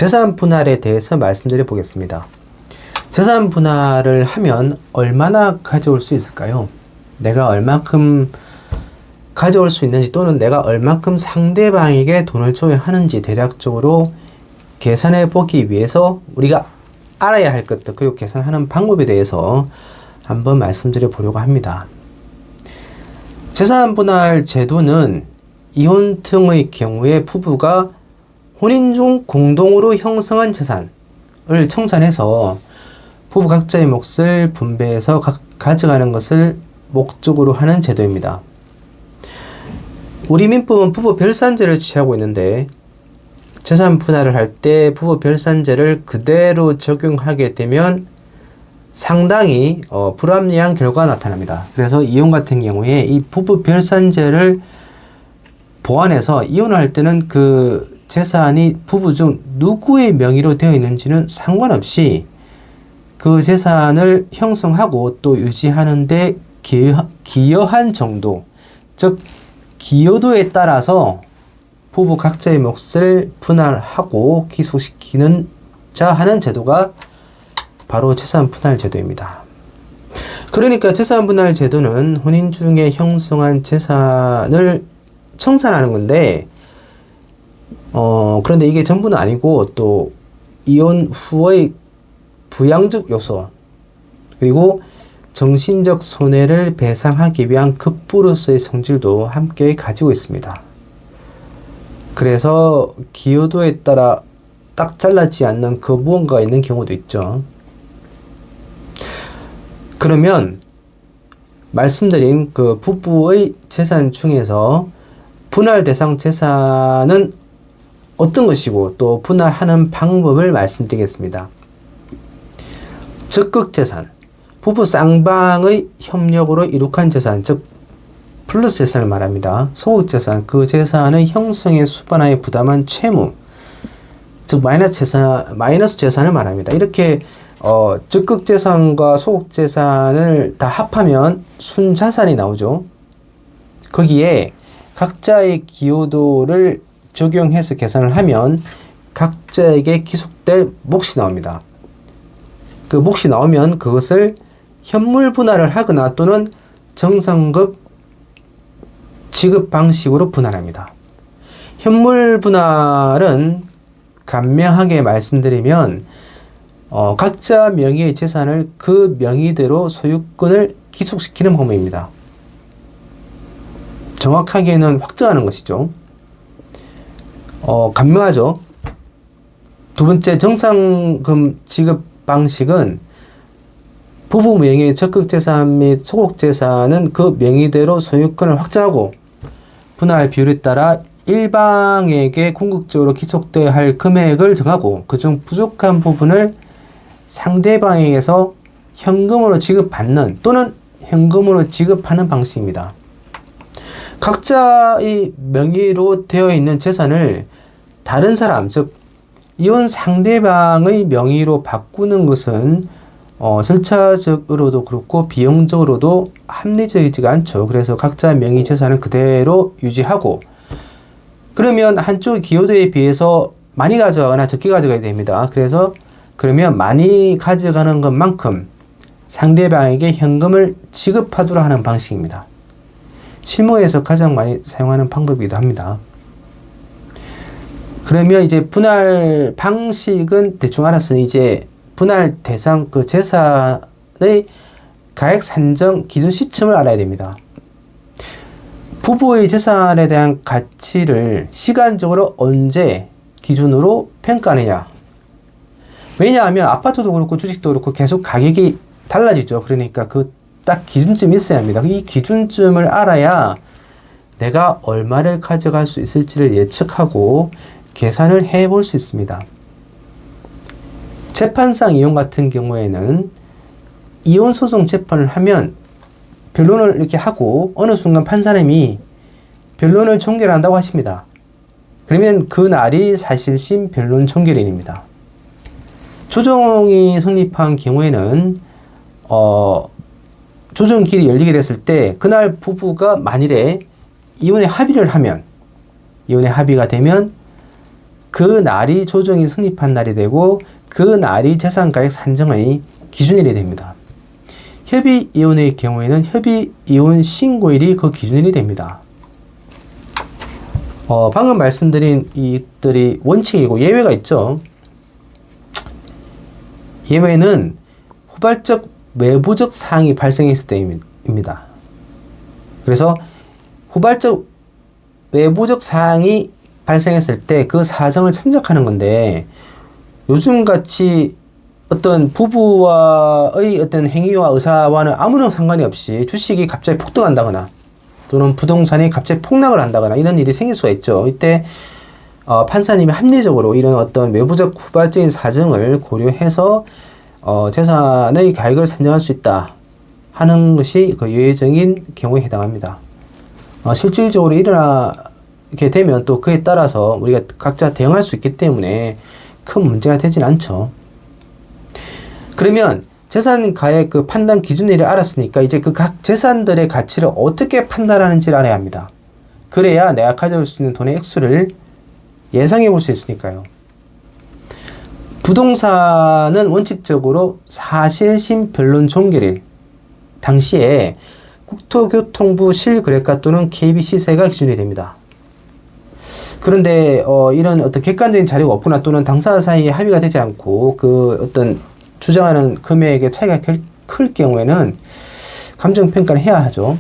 재산 분할에 대해서 말씀드려 보겠습니다. 재산 분할을 하면 얼마나 가져올 수 있을까요? 내가 얼만큼 가져올 수 있는지 또는 내가 얼만큼 상대방에게 돈을 줘야 하는지 대략적으로 계산해 보기 위해서 우리가 알아야 할 것들 그리고 계산하는 방법에 대해서 한번 말씀드려 보려고 합니다. 재산 분할 제도는 이혼 등의 경우에 부부가 혼인 중 공동으로 형성한 재산을 청산해서 부부 각자의 몫을 분배해서 가져가는 것을 목적으로 하는 제도입니다. 우리 민법은 부부 별산제를 취하고 있는데 재산 분할을 할 때 부부 별산제를 그대로 적용하게 되면 상당히 불합리한 결과가 나타납니다. 그래서 이혼 같은 경우에 이 부부 별산제를 보완해서 이혼을 할 때는 그 재산이 부부 중 누구의 명의로 되어 있는지는 상관없이 그 재산을 형성하고 또 유지하는 데 기여한 정도, 즉 기여도에 따라서 부부 각자의 몫을 분할하고 기속시키는 자 하는 제도가 바로 재산 분할 제도입니다. 그러니까 재산 분할 제도는 혼인 중에 형성한 재산을 청산하는 건데 그런데 이게 전부는 아니고 또 이혼 후의 부양적 요소 그리고 정신적 손해를 배상하기 위한 급부로서의 성질도 함께 가지고 있습니다. 그래서 기여도에 따라 딱 잘라지지 않는 그 무언가가 있는 경우도 있죠. 그러면 말씀드린 그 부부의 재산 중에서 분할 대상 재산은 어떤 것이고 또 분할하는 방법을 말씀드리겠습니다. 적극 재산, 부부 쌍방의 협력으로 이룩한 재산, 즉 플러스 재산을 말합니다. 소극 재산, 그 재산의 형성에 수반하여 부담한 채무, 즉 마이너스 재산을 말합니다. 이렇게 적극 재산과 소극 재산을 다 합하면 순자산이 나오죠. 거기에 각자의 기여도를 적용해서 계산을 하면 각자에게 기속될 몫이 나옵니다. 그 몫이 나오면 그것을 현물 분할을 하거나 또는 정상급 지급 방식으로 분할합니다. 현물 분할은 간명하게 말씀드리면 각자 명의의 재산을 그 명의대로 소유권을 기속시키는 방법입니다. 정확하게는 확정하는 것이죠. 간명하죠. 두 번째, 정상금 지급 방식은 부부 명의의 적극 재산 및 소극 재산은 그 명의대로 소유권을 확정하고 분할 비율에 따라 일방에게 궁극적으로 기속되어야 할 금액을 정하고 그중 부족한 부분을 상대방에게서 현금으로 지급받는 또는 현금으로 지급하는 방식입니다. 각자의 명의로 되어 있는 재산을 다른 사람, 즉 이혼 상대방의 명의로 바꾸는 것은 절차적으로도 그렇고 비용적으로도 합리적이지가 않죠. 그래서 각자 명의 재산을 그대로 유지하고 그러면 한쪽 기여도에 비해서 많이 가져가거나 적게 가져가야 됩니다. 그러면 많이 가져가는 것만큼 상대방에게 현금을 지급하도록 하는 방식입니다. 실무에서 가장 많이 사용하는 방법이기도 합니다. 그러면 이제 분할 방식은 대충 알았으니 이제 분할 대상 그 재산의 가액 산정 기준 시점을 알아야 됩니다. 부부의 재산에 대한 가치를 시간적으로 언제 기준으로 평가하느냐. 왜냐하면 아파트도 그렇고 주식도 그렇고 계속 가격이 달라지죠. 그러니까 그 딱 기준점이 있어야 합니다. 이 기준점을 알아야 내가 얼마를 가져갈 수 있을지를 예측하고 계산을 해볼 수 있습니다. 재판상 이혼 같은 경우에는 이혼소송 재판을 하면 변론을 이렇게 하고 어느 순간 판사님이 변론을 종결한다고 하십니다. 그러면 그 날이 사실심 변론 종결일입니다. 조정이 성립한 경우에는 조정길이 열리게 됐을 때 그날 부부가 만일에 이혼에 합의가 되면 그 날이 조정이 성립한 날이 되고 그 날이 재산가액 산정의 기준일이 됩니다. 협의이혼의 경우에는 협의이혼 신고일이 그 기준일이 됩니다. 방금 말씀드린 이들이 원칙이고 예외가 있죠. 예외는 후발적 외부적 사항이 발생했을 때입니다. 그래서 후발적 외부적 사항이 발생했을 때 그 사정을 참작하는 건데 요즘같이 어떤 부부와의 어떤 행위와 의사와는 아무런 상관이 없이 주식이 갑자기 폭등한다거나 또는 부동산이 갑자기 폭락을 한다거나 이런 일이 생길 수가 있죠. 이때 판사님이 합리적으로 이런 어떤 외부적 후발적인 사정을 고려해서 재산의 가액을 산정할 수 있다 하는 것이 그 예외적인 경우에 해당합니다. 실질적으로 일어나게 되면 또 그에 따라서 우리가 각자 대응할 수 있기 때문에 큰 문제가 되진 않죠. 그러면 재산 가액 그 판단 기준일을 알았으니까 이제 그 각 재산들의 가치를 어떻게 판단하는지를 알아야 합니다. 그래야 내가 가져올 수 있는 돈의 액수를 예상해 볼 수 있으니까요. 부동산은 원칙적으로 사실심 변론 종결일 당시에 국토교통부 실거래가 또는 KB시세가 기준이 됩니다. 그런데 이런 어떤 객관적인 자료가 없거나 또는 당사자 사이에 합의가 되지 않고 그 어떤 주장하는 금액의 차이가 클 경우에는 감정평가를 해야 하죠.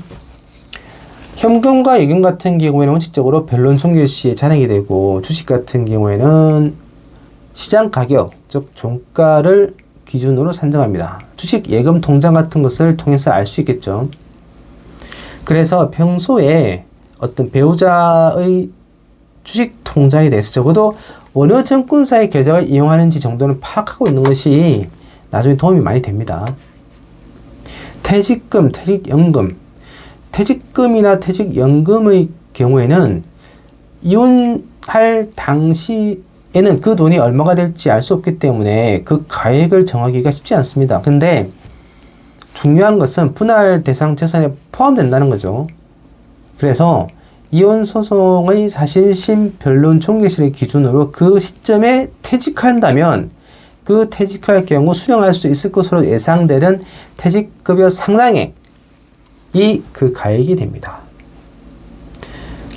현금과 예금 같은 경우에는 원칙적으로 변론 종결 시에 잔액이 되고 주식 같은 경우에는 시장 가격, 즉 종가를 기준으로 산정합니다. 주식, 예금, 통장 같은 것을 통해서 알 수 있겠죠. 그래서 평소에 어떤 배우자의 주식 통장에 대해서 적어도 어느 증권사의 계좌를 이용하는지 정도는 파악하고 있는 것이 나중에 도움이 많이 됩니다. 퇴직금, 퇴직연금. 퇴직금이나 퇴직연금의 경우에는 이혼할 당시에는 그 돈이 얼마가 될지 알 수 없기 때문에 그 가액을 정하기가 쉽지 않습니다. 근데 중요한 것은 분할 대상 재산에 포함된다는 거죠. 그래서 이혼소송의 사실심 변론 종결일을 기준으로 그 시점에 퇴직한다면 그 퇴직할 경우 수령할 수 있을 것으로 예상되는 퇴직급여 상당액이 그 가액이 됩니다.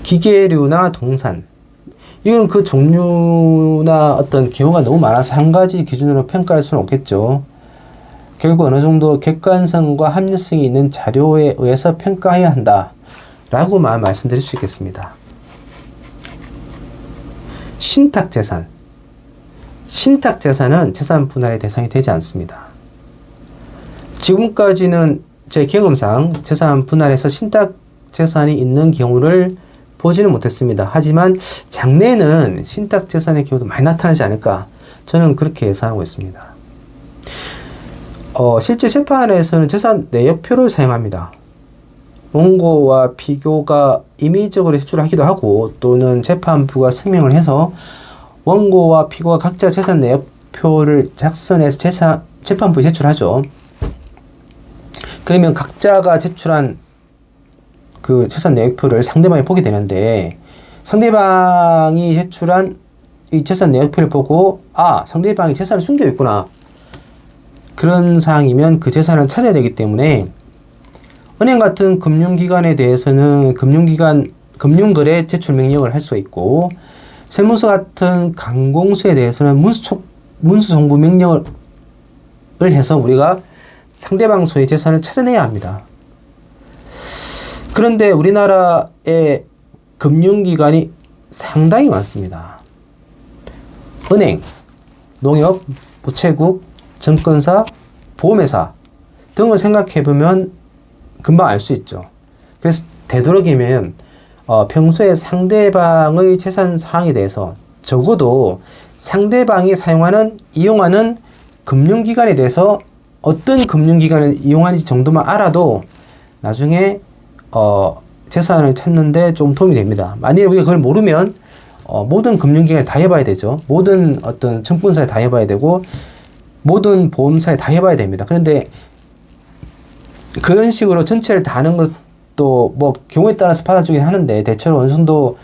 기계류나 동산. 이건 그 종류나 어떤 경우가 너무 많아서 한 가지 기준으로 평가할 수는 없겠죠. 결국 어느 정도 객관성과 합리성이 있는 자료에 의해서 평가해야 한다 라고만 말씀드릴 수 있겠습니다. 신탁재산. 신탁재산은 재산 분할의 대상이 되지 않습니다. 지금까지는 제 경험상 재산 분할에서 신탁재산이 있는 경우를 보지는 못했습니다. 하지만 장래에는 신탁재산의 경우도 많이 나타나지 않을까 저는 그렇게 예상하고 있습니다. 실제 재판에서는 재산 내역표를 사용합니다. 원고와 피고가 임의적으로 제출하기도 하고 또는 재판부가 서명을 해서 원고와 피고가 각자 재산 내역표를 작성해서 재판부에 제출하죠. 그러면 각자가 제출한 그 재산 내역표를 상대방이 보게 되는데 상대방이 제출한 이 재산 내역표를 보고 상대방이 재산을 숨겨 있구나. 그런 사항이면 그 재산을 찾아야 되기 때문에 은행 같은 금융기관에 대해서는 금융거래 제출 명령을 할 수 있고 세무서 같은 관공서에 대해서는 문수 송부 명령을 해서 우리가 상대방 소의 재산을 찾아내야 합니다. 그런데 우리나라의 금융기관이 상당히 많습니다. 은행, 농협, 우체국, 증권사, 보험회사 등을 생각해보면 금방 알 수 있죠. 그래서 되도록이면 평소에 상대방의 재산 사항에 대해서 적어도 상대방이 이용하는 금융기관에 대해서 어떤 금융기관을 이용하는지 정도만 알아도 나중에 재산을 찾는데 좀 도움이 됩니다. 만약에 우리가 그걸 모르면 모든 금융기관에 다 해봐야 되죠. 모든 어떤 증권사에 다 해봐야 되고 모든 보험사에 다 해봐야 됩니다. 그런데 그런 식으로 전체를 다 하는 것도 뭐 경우에 따라서 받아주긴 하는데 대체로 어느 정도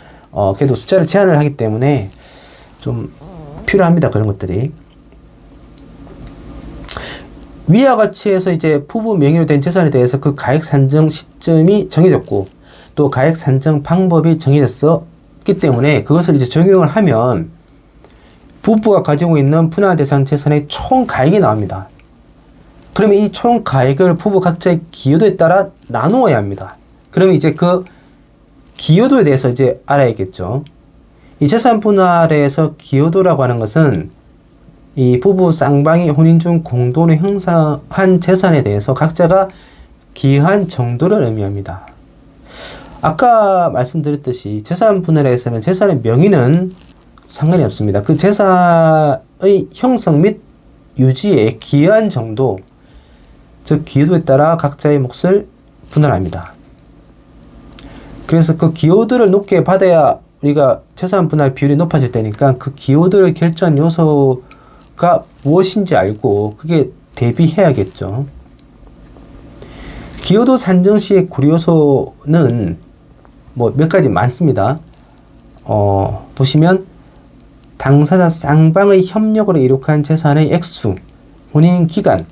그래도 숫자를 제한을 하기 때문에 좀 필요합니다. 그런 것들이. 위와 같이 해서 이제 부부 명의로 된 재산에 대해서 그 가액 산정 시점이 정해졌고 또 가액 산정 방법이 정해졌기 때문에 그것을 이제 적용을 하면 부부가 가지고 있는 분할대상 재산의 총 가액이 나옵니다. 그러면 이 총 가액을 부부 각자의 기여도에 따라 나누어야 합니다. 그러면 이제 그 기여도에 대해서 이제 알아야겠죠. 이 재산 분할에서 기여도라고 하는 것은 이 부부 쌍방이 혼인 중 공동으로 형성한 재산에 대해서 각자가 기여한 정도를 의미합니다. 아까 말씀드렸듯이 재산 분할에서는 재산의 명의는 상관이 없습니다. 그 재산의 형성 및 유지에 기여한 정도, 즉 기여도에 따라 각자의 몫을 분할합니다. 그래서 그 기여도를 높게 받아야 우리가 재산 분할 비율이 높아질 때니까 그 기여도를 결정한 요소가 무엇인지 알고 그게 대비해야겠죠. 기여도 산정 시의 고려 요소는 뭐 몇 가지 많습니다. 보시면 당사자 쌍방의 협력으로 이룩한 재산의 액수, 혼인 기간,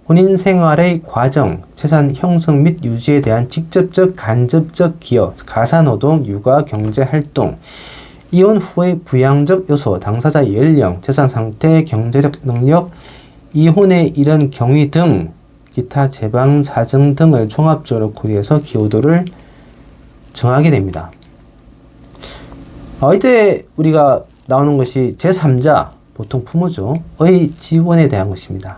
혼인 생활의 과정, 재산 형성 및 유지에 대한 직접적, 간접적 기여, 가사노동, 육아, 경제활동, 이혼 후의 부양적 요소, 당사자 연령, 재산 상태, 경제적 능력, 이혼에 이른 경위 등 기타 재방 사정 등을 종합적으로 고려해서 기여도를 정하게 됩니다. 이때 우리가 나오는 것이 제3자, 보통 부모죠. 의 지원에 대한 것입니다.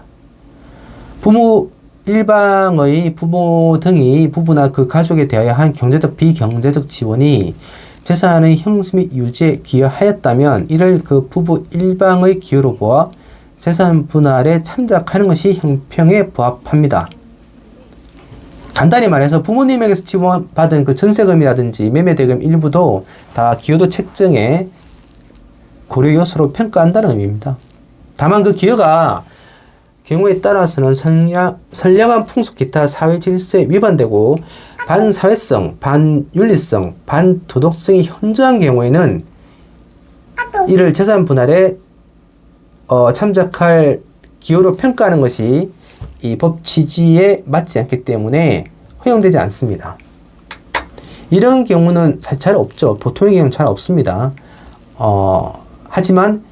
부모 일방의 부모 등이 부부나 그 가족에 대하여 한 경제적, 비경제적 지원이 재산의 형성 및 유지에 기여하였다면 이를 그 부부 일방의 기여로 보아 재산 분할에 참작하는 것이 형평에 부합합니다. 간단히 말해서 부모님에게서 지원받은 그 전세금이라든지 매매대금 일부도 다 기여도 책정에 고려 요소로 평가한다는 의미입니다. 다만 그 기여가 경우에 따라서는 선량한 풍속 기타 사회 질서에 위반되고 반사회성, 반윤리성, 반도덕성이 현저한 경우에는 이를 재산 분할에 참작할 기여로 평가하는 것이 이 법 취지에 맞지 않기 때문에 허용되지 않습니다. 이런 경우는 잘 없죠. 보통의 경우는 잘 없습니다. 하지만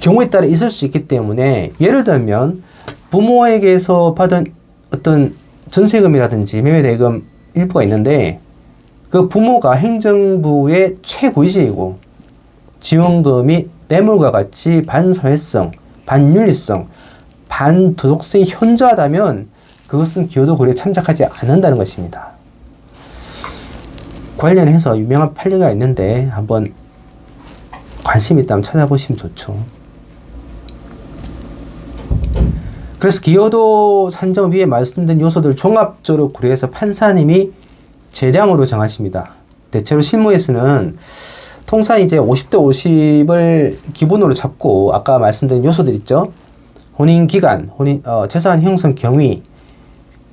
경우에 따라 있을 수 있기 때문에 예를 들면 부모에게서 받은 어떤 전세금이라든지 매매대금 일부가 있는데 그 부모가 행정부의 최고위직이고 지원금이 뇌물과 같이 반사회성, 반윤리성, 반도덕성이 현저하다면 그것은 기여도 고려에 참작하지 않는다는 것입니다. 관련해서 유명한 판례가 있는데 한번 관심 있다면 찾아보시면 좋죠. 그래서 기여도 산정 위에 말씀드린 요소들 종합적으로 고려해서 판사님이 재량으로 정하십니다. 대체로 실무에서는 통상 이제 50대 50을 기본으로 잡고 아까 말씀드린 요소들 있죠. 혼인 기간, 재산 형성 경위,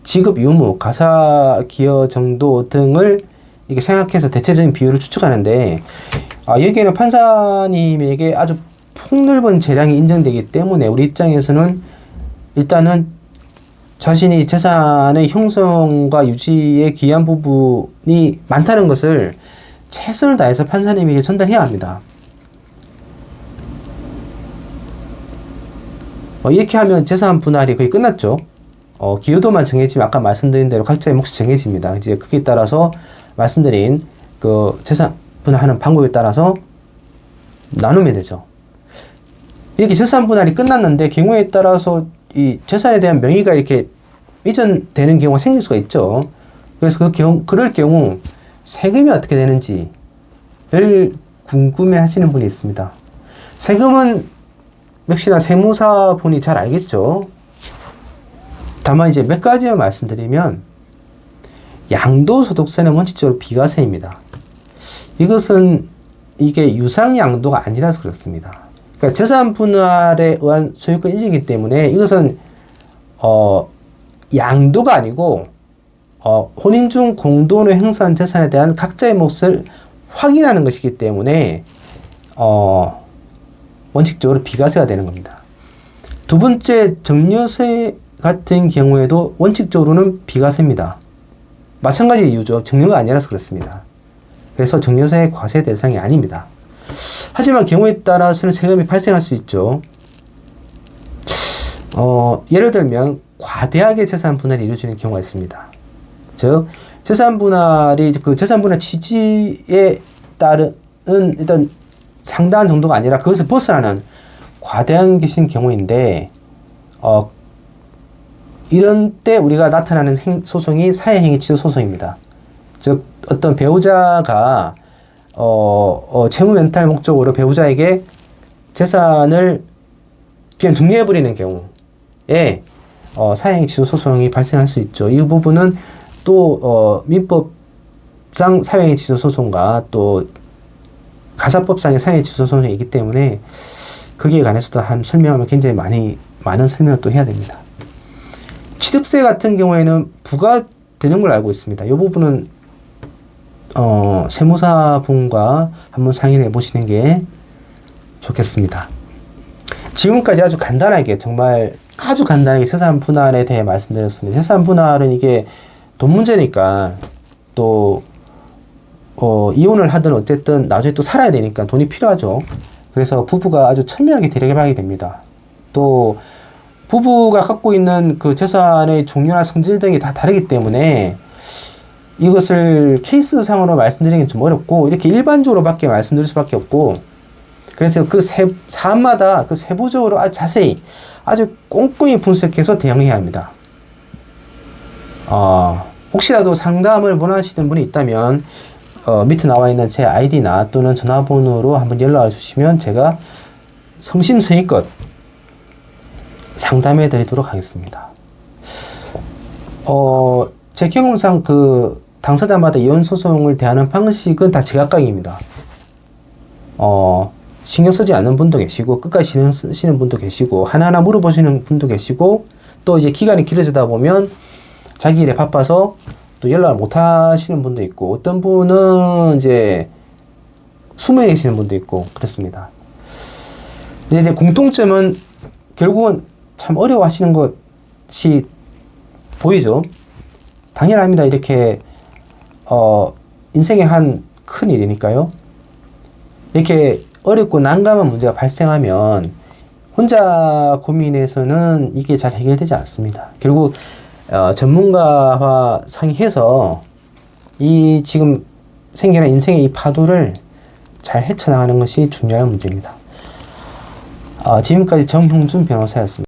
지급 유무, 가사 기여 정도 등을 이렇게 생각해서 대체적인 비율을 추측하는데 여기에는 판사님에게 아주 폭넓은 재량이 인정되기 때문에 우리 입장에서는 일단은 자신이 재산의 형성과 유지에 기여한 부분이 많다는 것을 최선을 다해서 판사님에게 전달해야 합니다. 이렇게 하면 재산 분할이 거의 끝났죠. 기여도만 정해지면 아까 말씀드린 대로 각자의 몫이 정해집니다. 이제 그에 따라서 말씀드린 그 재산 분할하는 방법에 따라서 나누면 되죠. 이렇게 재산 분할이 끝났는데 경우에 따라서 이 재산에 대한 명의가 이렇게 이전되는 경우가 생길 수가 있죠. 그래서 그럴 경우 세금이 어떻게 되는지를 궁금해 하시는 분이 있습니다. 세금은 역시나 세무사 분이 잘 알겠죠. 다만 이제 몇 가지만 말씀드리면 양도소득세는 원칙적으로 비과세입니다. 이것은 이게 유상양도가 아니라서 그렇습니다. 그러니까 재산 분할에 의한 소유권 인정이기 때문에 이것은 양도가 아니고 혼인 중 공동으로 행사한 재산에 대한 각자의 몫을 확인하는 것이기 때문에 원칙적으로 비과세가 되는 겁니다. 두 번째, 증여세 같은 경우에도 원칙적으로는 비과세입니다. 마찬가지 이유죠. 증여가 아니라서 그렇습니다. 그래서 증여세의 과세 대상이 아닙니다. 하지만 경우에 따라서는 세금이 발생할 수 있죠. 예를 들면 과대하게 재산 분할이 이루어지는 경우가 있습니다. 즉 재산 분할이 그 재산 분할 취지에 따른 일단 상당한 정도가 아니라 그것을 벗어나는 과대한 것인 경우인데 이런 때 우리가 나타나는 소송이 사회행위 취소 소송입니다. 즉 어떤 배우자가 채무 멘탈 목적으로 배우자에게 재산을 그냥 증여해버리는 경우에 사회행위 취소 소송이 발생할 수 있죠. 이 부분은 또 민법상 사회행위 취소 소송과 또 가사법상의 사회행위 취소 소송이 있기 때문에 거기에 관해서도 한 설명하면 굉장히 많은 설명을 또 해야 됩니다. 취득세 같은 경우에는 부과되는 걸 알고 있습니다. 이 부분은 세무사분과 한번 상의를 해보시는 게 좋겠습니다. 지금까지 아주 간단하게, 정말 아주 간단하게 재산 분할에 대해 말씀드렸습니다. 재산 분할은 이게 돈 문제니까 또 이혼을 하든 어쨌든 나중에 또 살아야 되니까 돈이 필요하죠. 그래서 부부가 아주 첨예하게 대립하게 됩니다. 또 부부가 갖고 있는 그 재산의 종류나 성질 등이 다 다르기 때문에 이것을 케이스상으로 말씀드리긴 좀 어렵고 이렇게 일반적으로밖에 말씀드릴 수밖에 없고, 그래서 그 사안마다 그 세부적으로 아주 자세히 아주 꼼꼼히 분석해서 대응해야 합니다. 혹시라도 상담을 원하시는 분이 있다면 밑에 나와 있는 제 아이디나 또는 전화번호로 한번 연락을 주시면 제가 성심성의껏 상담해 드리도록 하겠습니다. 제 경험상 그 당사자마다 이혼 소송을 대하는 방식은 다 제각각입니다. 신경 쓰지 않는 분도 계시고 끝까지 신경 쓰시는 분도 계시고 하나하나 물어보시는 분도 계시고 또 이제 기간이 길어지다 보면 자기 일에 바빠서 또 연락을 못 하시는 분도 있고 어떤 분은 이제 숨어 계시는 분도 있고 그렇습니다. 이제 공통점은 결국은 참 어려워 하시는 것이 보이죠. 당연합니다. 이렇게 인생의 한 큰 일이니까요. 이렇게 어렵고 난감한 문제가 발생하면 혼자 고민해서는 이게 잘 해결되지 않습니다. 결국 전문가와 상의해서 이 지금 생기는 인생의 이 파도를 잘 헤쳐나가는 것이 중요한 문제입니다. 지금까지 정형준 변호사였습니다.